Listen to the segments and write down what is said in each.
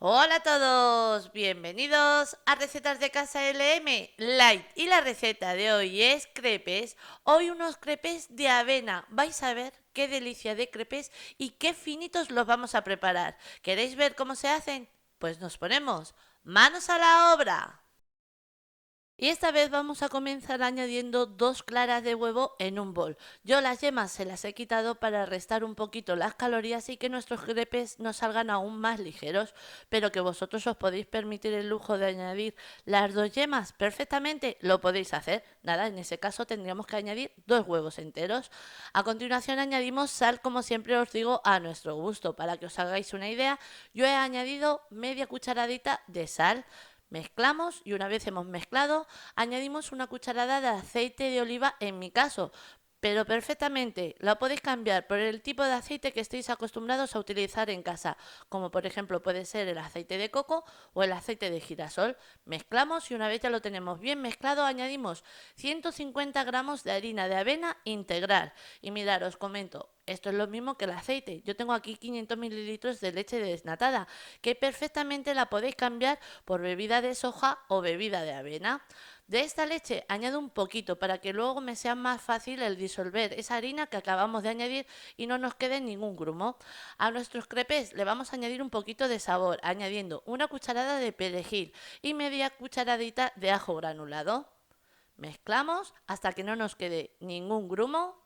Hola a todos, bienvenidos a Recetas de Casa LM Light y la receta de hoy es crepes. Hoy unos crepes de avena. Vais a ver qué delicia de crepes y qué finitos los vamos a preparar. ¿Queréis ver cómo se hacen? Pues nos ponemos manos a la obra. Y esta vez vamos a comenzar añadiendo 2 claras de huevo en un bol. Yo las yemas se las he quitado para restar un poquito las calorías y que nuestros crepes nos salgan aún más ligeros, pero que vosotros os podéis permitir el lujo de añadir las 2 yemas perfectamente, lo podéis hacer. Nada, en ese caso tendríamos que añadir 2 huevos enteros. A continuación añadimos sal, como siempre os digo, a nuestro gusto. Para que os hagáis una idea, yo he añadido media cucharadita de sal. Mezclamos y una vez hemos mezclado, añadimos una cucharada de aceite de oliva en mi caso, pero perfectamente la podéis cambiar por el tipo de aceite que estéis acostumbrados a utilizar en casa, como por ejemplo puede ser el aceite de coco o el aceite de girasol. Mezclamos y una vez ya lo tenemos bien mezclado, añadimos 150 gramos de harina de avena integral. Y mirad, os comento, esto es lo mismo que el aceite. Yo tengo aquí 500 mililitros de leche desnatada, que perfectamente la podéis cambiar por bebida de soja o bebida de avena. De esta leche añado un poquito para que luego me sea más fácil el disolver esa harina que acabamos de añadir y no nos quede ningún grumo. A nuestros crepes le vamos a añadir un poquito de sabor, añadiendo una cucharada de perejil y media cucharadita de ajo granulado. Mezclamos hasta que no nos quede ningún grumo.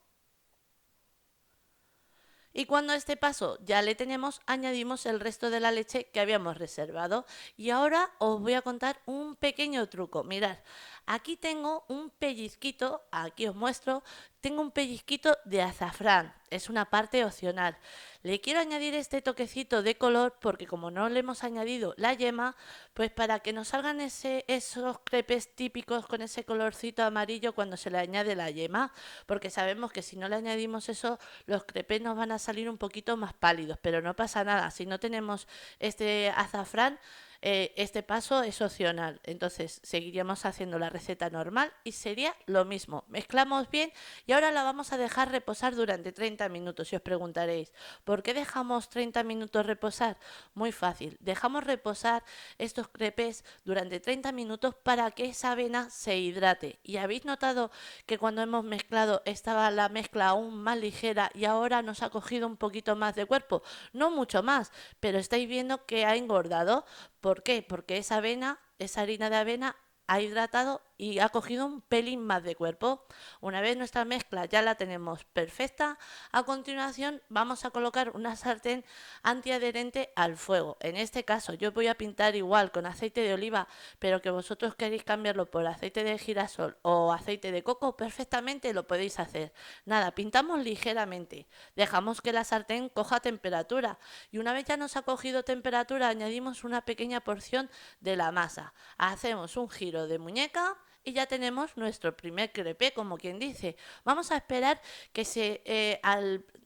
Y cuando este paso ya le tenemos, añadimos el resto de la leche que habíamos reservado. Y ahora os voy a contar un pequeño truco. Mirad, aquí tengo un pellizquito, aquí os muestro, tengo un pellizquito de azafrán. Es una parte opcional. Le quiero añadir este toquecito de color porque como no le hemos añadido la yema, pues para que nos salgan esos crepes típicos con ese colorcito amarillo cuando se le añade la yema, porque sabemos que si no le añadimos eso, los crepes nos van a salir un poquito más pálidos, pero no pasa nada. Si no tenemos este azafrán, este paso es opcional. Entonces seguiríamos haciendo la receta normal y sería lo mismo. Mezclamos bien y ahora la vamos a dejar reposar durante 30 minutos. Y os preguntaréis, ¿por qué dejamos 30 minutos reposar? Muy fácil. Dejamos reposar estos crepes durante 30 minutos para que esa avena se hidrate. ¿Y habéis notado que cuando hemos mezclado estaba la mezcla aún más ligera y ahora nos ha cogido un poquito más de cuerpo? No mucho más, pero estáis viendo que ha engordado. ¿Por qué? Porque esa avena, esa harina de avena ha hidratado y ha cogido un pelín más de cuerpo. Una vez nuestra mezcla ya la tenemos perfecta, a continuación vamos a colocar una sartén antiadherente al fuego. En este caso yo voy a pintar igual con aceite de oliva, pero que vosotros queréis cambiarlo por aceite de girasol o aceite de coco, perfectamente lo podéis hacer. Nada, pintamos ligeramente, dejamos que la sartén coja temperatura y una vez ya nos ha cogido temperatura añadimos una pequeña porción de la masa. Hacemos un giro de muñeca y ya tenemos nuestro primer crepé, como quien dice. Vamos a esperar que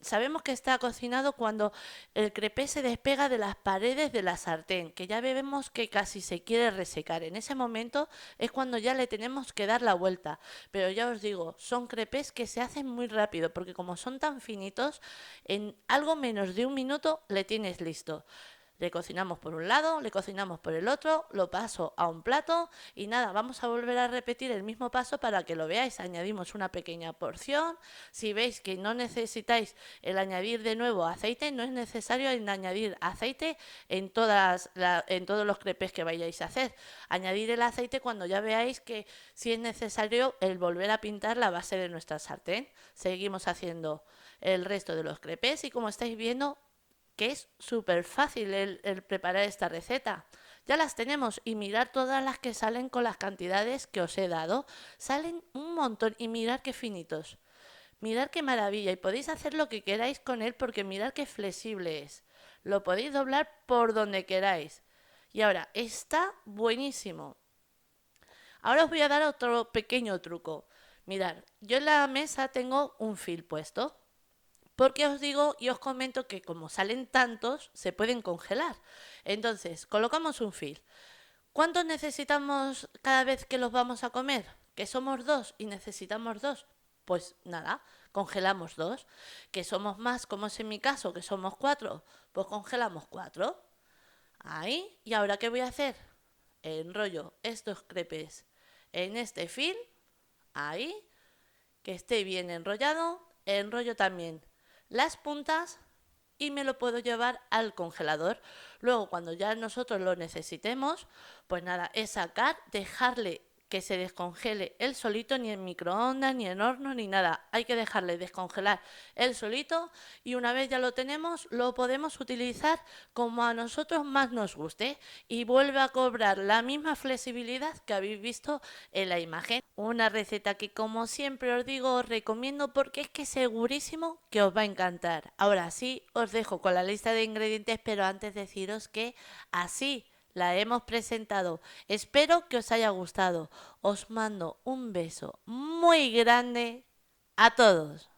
sabemos que está cocinado cuando el crepé se despega de las paredes de la sartén, que ya vemos que casi se quiere resecar. En ese momento es cuando ya le tenemos que dar la vuelta. Pero ya os digo, son crepés que se hacen muy rápido, porque como son tan finitos, en algo menos de un minuto le tienes listo. Le cocinamos por un lado, le cocinamos por el otro, lo paso a un plato y nada, vamos a volver a repetir el mismo paso para que lo veáis. Añadimos una pequeña porción. Si veis que no necesitáis el añadir de nuevo aceite, no es necesario añadir aceite en todos los crepes que vayáis a hacer. Añadir el aceite cuando ya veáis que si es necesario el volver a pintar la base de nuestra sartén. Seguimos haciendo el resto de los crepes y como estáis viendo que es súper fácil el preparar esta receta. Ya las tenemos y mirad todas las que salen con las cantidades que os he dado. Salen un montón y mirad qué finitos. Mirad qué maravilla y podéis hacer lo que queráis con él porque mirad qué flexible es. Lo podéis doblar por donde queráis. Y ahora, está buenísimo. Ahora os voy a dar otro pequeño truco. Mirad, yo en la mesa tengo un fil puesto. Porque os digo y os comento que como salen tantos, se pueden congelar. Entonces, colocamos un fil. ¿Cuántos necesitamos cada vez que los vamos a comer? ¿Que somos dos y necesitamos dos? Pues nada, congelamos dos. ¿Que somos más, como es en mi caso, que somos cuatro? Pues congelamos cuatro. ahí. ¿Y ahora qué voy a hacer? Enrollo estos crepes en este fil, ahí, que esté bien enrollado. Enrollo también las puntas y me lo puedo llevar al congelador. Luego, cuando ya nosotros lo necesitemos, pues nada, es sacar, dejarle que se descongele el solito, ni en microondas, ni en horno, ni nada. Hay que dejarle descongelar el solito y una vez ya lo tenemos, lo podemos utilizar como a nosotros más nos guste y vuelve a cobrar la misma flexibilidad que habéis visto en la imagen. Una receta que, como siempre os digo, os recomiendo porque es que segurísimo que os va a encantar. Ahora sí, os dejo con la lista de ingredientes, pero antes deciros que así la hemos presentado. Espero que os haya gustado. Os mando un beso muy grande a todos.